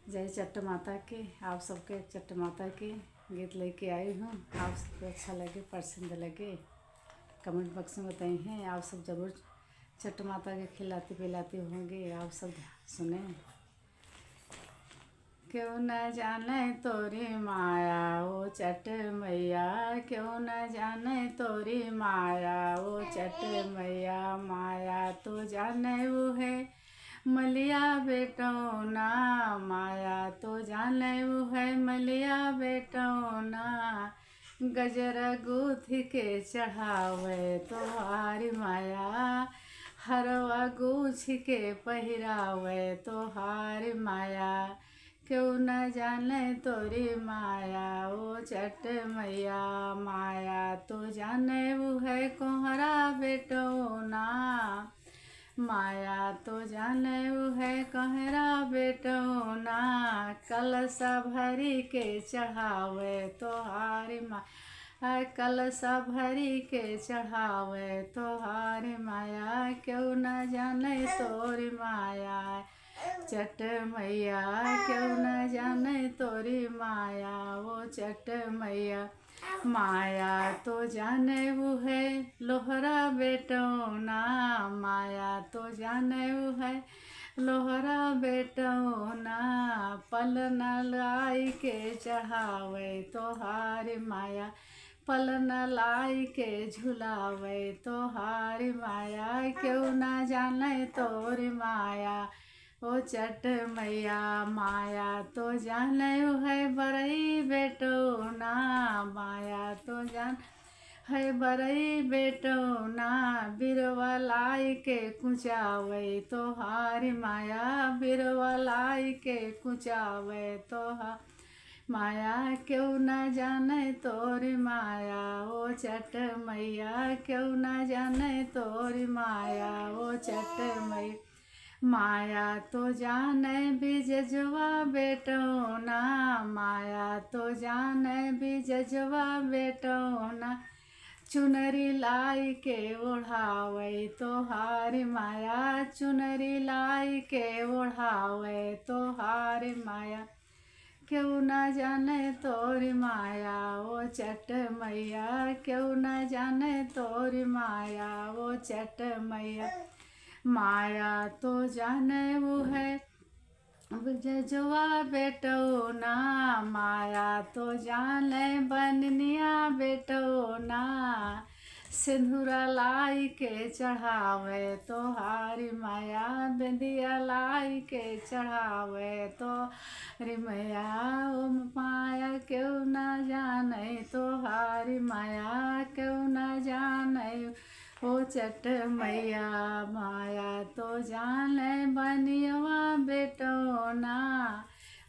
जय चट्ट माता की। आप सबके चट्ट माता की गीत लेके आई हूँ। आप सबको अच्छा लगे, पसंद लगे, कमेंट बॉक्स में बताई हैं। आप सब ज़रूर चट्ट माता के खिलाते पिलाते होंगे। आप सब सुने। क्यों न जाने तोरी माया ओ चट्ट मैया, क्यों न जाने तोरी माया ओ चट्ट मैया। माया तो जाने वो है मलिया बेटौना, माया तो जाने वो है मलिया बेटौना। गजरा गूँथ के चढ़ावे तोहारी माया, हरवा गूँछ के पहिरावे तोहारी माया। क्यों न जाने तोरी माया ओ चट्ट मैया। माया तो जाने वो है कोहरा बेटौना, माया तो जाने वो है कोहरा बेटौना। कलशा भरी के चढ़ावे तोहारी माया, कलशा भरी के चढ़ावे तोहारी माया। क्यों न जाने तोरी माया चट्ट मैया, क्यों न जाने तोरी माया वो चट्ट मैया। माया तो जाने वो है लोहरा बेटौना, माया तो जाने वो है लोहरा बेटौना। पलना लाई के चढ़ावे तोहारी माया, पलना लाई के झुलावे तोहारी माया। क्यों न जाने तोरी माया ओ चट्ट मैया। माया तो जाने वो है बरई बेटौना, माया तो जान है बरई बेटौना। बिरवा लाई के कुचावे तोहारी माया, बिरवा लाई के कुचावे तोहार माया। क्यों न जाने तोरी माया ओ चट्ट मैया, क्यों न जाने तोरी माया ओ चट्ट मैया। माया तो जाने बिजजवा बेटौना, माया तो जाने बिजजवा बेटौना। चुनरी लाई के ओढ़ावे तोहारी माया, चुनरी लाई के ओढ़ावे तोहारी माया। क्यों न जाने तोरी माया ओ चट्ट मैया, क्यों न जाने तोरी माया ओ चट्ट मैया। माया तो जाने वो है जजवा बेटौना, माया तो जाने बननिया बेटौना। सिंदूरा लाई के चढ़ावे तोहारी माया, बिंदिया लाई के चढ़ावे तोहारी माया। ओ माया क्यों न जाने तोहारी माया, क्यों न जाने ओ चट्ट मैया। माया तो जाने बनियवा बेटौना,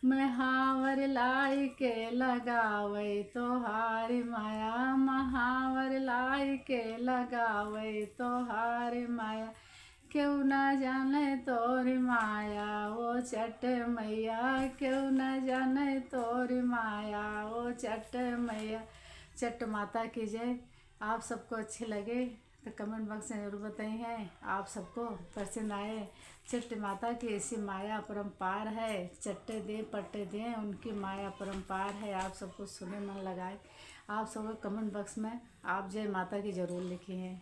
महावर लाई के लगावे तोहारी माया, महावर लाई के लगावे तोहारी माया। क्यों न जाने तोरी माया ओ चट्ट मैया, क्यों न जाने तोरी माया ओ चट्ट मैया। चट्ट माता की जय। आप सबको अच्छे लगे तो कमेंट बॉक्स में ज़रूर बताई हैं। आप सबको पसंद आए। चट्ट माता की ऐसी माया अपरंपार है, चट्टे दे पट्टे दें उनकी माया अपरंपार है। आप सबको सुने मन लगाए। आप सबको कमेंट बॉक्स में आप जय माता की ज़रूर लिखी हैं।